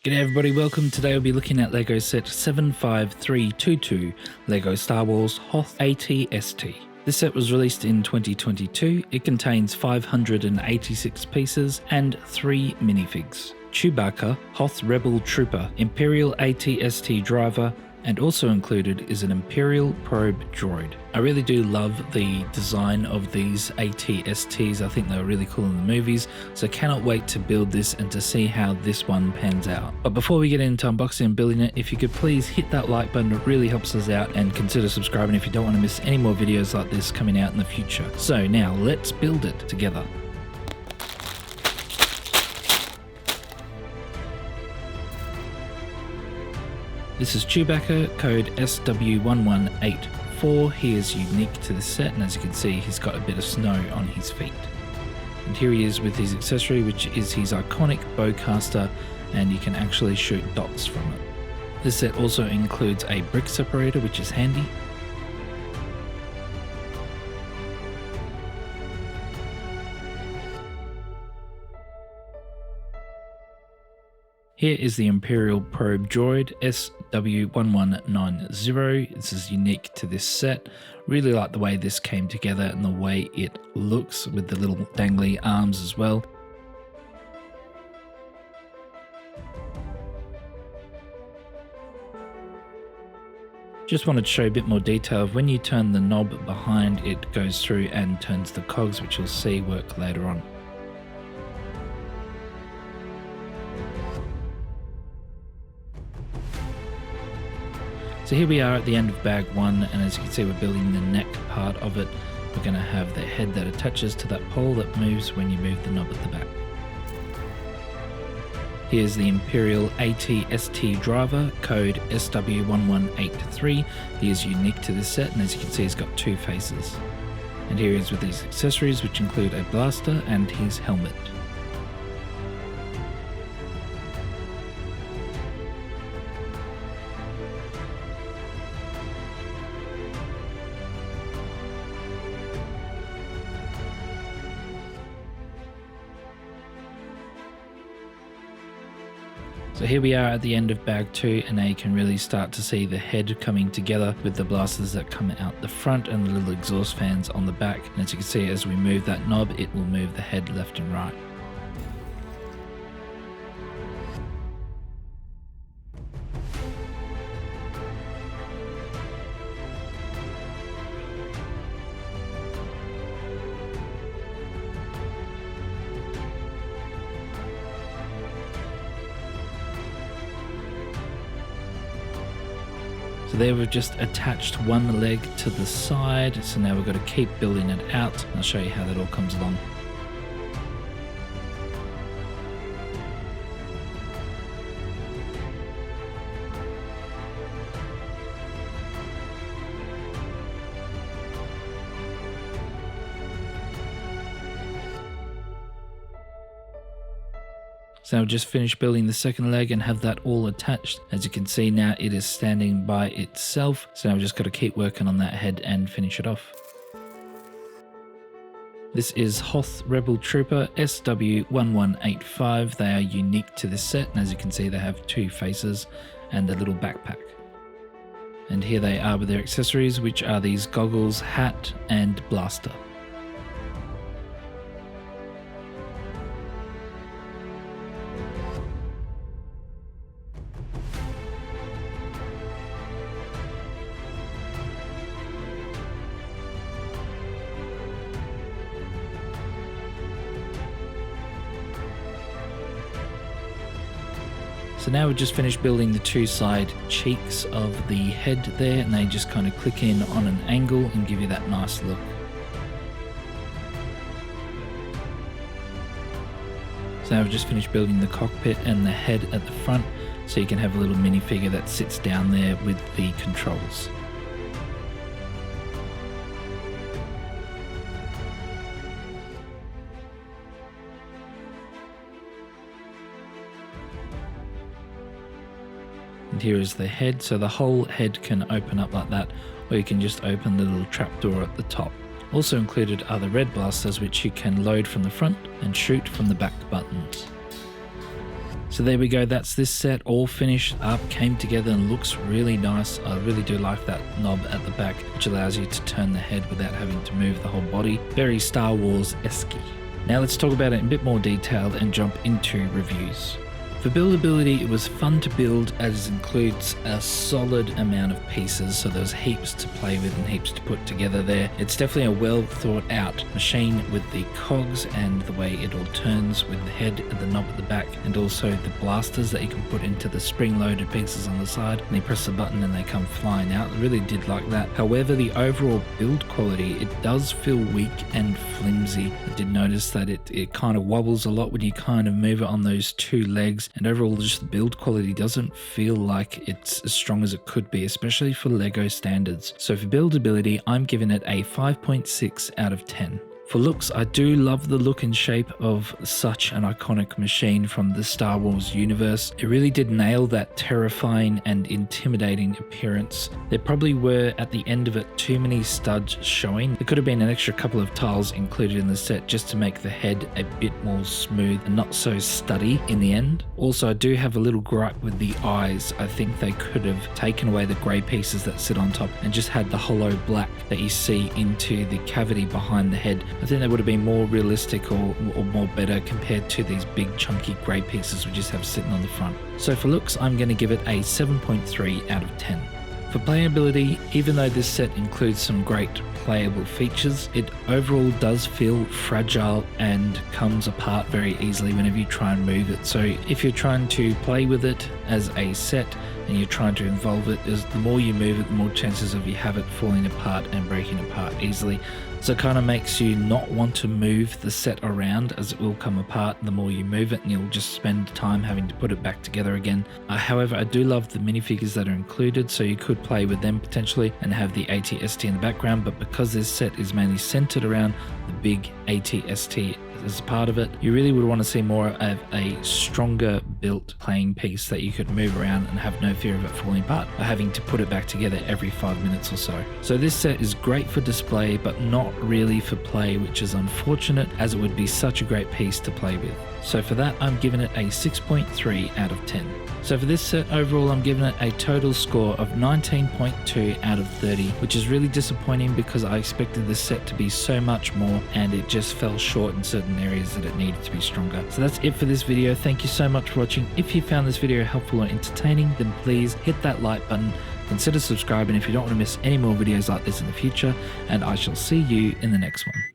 G'day everybody, welcome. Today we'll be looking at LEGO set 75322, LEGO Star Wars Hoth AT-ST. This set was released in 2022. It contains 586 pieces and 3 minifigs. Chewbacca, Hoth Rebel Trooper, Imperial AT-ST Driver, and also included is an Imperial Probe Droid. I really do love the design of these AT-STs. I think they were really cool in the movies, so cannot wait to build this and to see how this one pans out. But before we get into unboxing and building it, if you could please hit that like button, it really helps us out, and consider subscribing if you don't want to miss any more videos like this coming out in the future. So now let's build it together. This is Chewbacca, code SW1184. He is unique to the set, and as you can see, he's got a bit of snow on his feet. And here he is with his accessory, which is his iconic bowcaster, and you can actually shoot dots from it. This set also includes a brick separator, which is handy. Here is the Imperial Probe Droid SW1190. This is unique to this set. Really like the way this came together and the way it looks with the little dangly arms as well. Just wanted to show a bit more detail of when you turn the knob behind, it goes through and turns the cogs, which you'll see work later on. So here we are at the end of bag 1, and as you can see, we're building the neck part of it. We're going to have the head that attaches to that pole that moves when you move the knob at the back. Here's the Imperial AT-ST Driver, code SW1183. He is unique to this set, and as you can see, he's got 2 faces. And here he is with his accessories, which include a blaster and his helmet. So here we are at the end of bag 2, and now you can really start to see the head coming together with the blasters that come out the front and the little exhaust fans on the back. And as you can see, as we move that knob, it will move the head left and right. So there we've just attached one leg to the side, so now we've got to keep building it out. I'll show you how that all comes along. So I've just finished building the second leg and have that all attached. As you can see now, it is standing by itself. So now I've just got to keep working on that head and finish it off. This is Hoth Rebel Trooper SW1185. They are unique to this set, and as you can see, they have 2 faces and a little backpack. And here they are with their accessories, which are these goggles, hat, and blaster. So now we've just finished building the 2 side cheeks of the head there, and they just kind of click in on an angle and give you that nice look. So now we've just finished building the cockpit and the head at the front, so you can have a little minifigure that sits down there with the controls. And here is the head, so the whole head can open up like that, or you can just open the little trapdoor at the top. Also included are the red blasters, which you can load from the front and shoot from the back buttons. So there we go, that's this set all finished up, came together and looks really nice. I really do like that knob at the back, which allows you to turn the head without having to move the whole body. Very Star Wars-esque. Now let's talk about it in a bit more detail and jump into reviews. For buildability, it was fun to build as it includes a solid amount of pieces, so there's heaps to play with and heaps to put together there. It's definitely a well thought out machine with the cogs and the way it all turns with the head and the knob at the back, and also the blasters that you can put into the spring-loaded pieces on the side, and you press the button and they come flying out. I really did like that. However, the overall build quality, it does feel weak and flimsy. I did notice that it kind of wobbles a lot when you kind of move it on those two legs. And overall, just the build quality doesn't feel like it's as strong as it could be, especially for LEGO standards. So for buildability, I'm giving it a 5.6 out of 10. For looks, I do love the look and shape of such an iconic machine from the Star Wars universe. It really did nail that terrifying and intimidating appearance. There probably were, at the end of it, too many studs showing. There could have been an extra couple of tiles included in the set just to make the head a bit more smooth and not so studdy in the end. Also, I do have a little gripe with the eyes. I think they could have taken away the grey pieces that sit on top and just had the hollow black that you see into the cavity behind the head. I think that would have been more realistic or more better compared to these big chunky grey pieces we just have sitting on the front. So for looks, I'm going to give it a 7.3 out of 10. For playability, even though this set includes some great playable features, it overall does feel fragile and comes apart very easily whenever you try and move it. So if you're trying to play with it as a set and you're trying to involve it, the more you move it, the more chances of you have it falling apart and breaking apart easily. So it kind of makes you not want to move the set around, as it will come apart the more you move it, and you'll just spend time having to put it back together again. However, I do love the minifigures that are included, so you could play with them potentially and have the AT-ST in the background, but because this set is mainly centered around the big AT-ST as a part of it, you really would want to see more of a stronger built playing piece that you could move around and have no fear of it falling apart by having to put it back together every 5 minutes or so. So this set is great for display, but not really for play, which is unfortunate, as it would be such a great piece to play with. So for that, I'm giving it a 6.3 out of 10. So for this set overall, I'm giving it a total score of 19.2 out of 30, which is really disappointing because I expected this set to be so much more and it just fell short in certain areas that it needed to be stronger. So that's it for this video. Thank you so much for watching. If you found this video helpful or entertaining, then please hit that like button. Consider subscribing if you don't want to miss any more videos like this in the future, and I shall see you in the next one.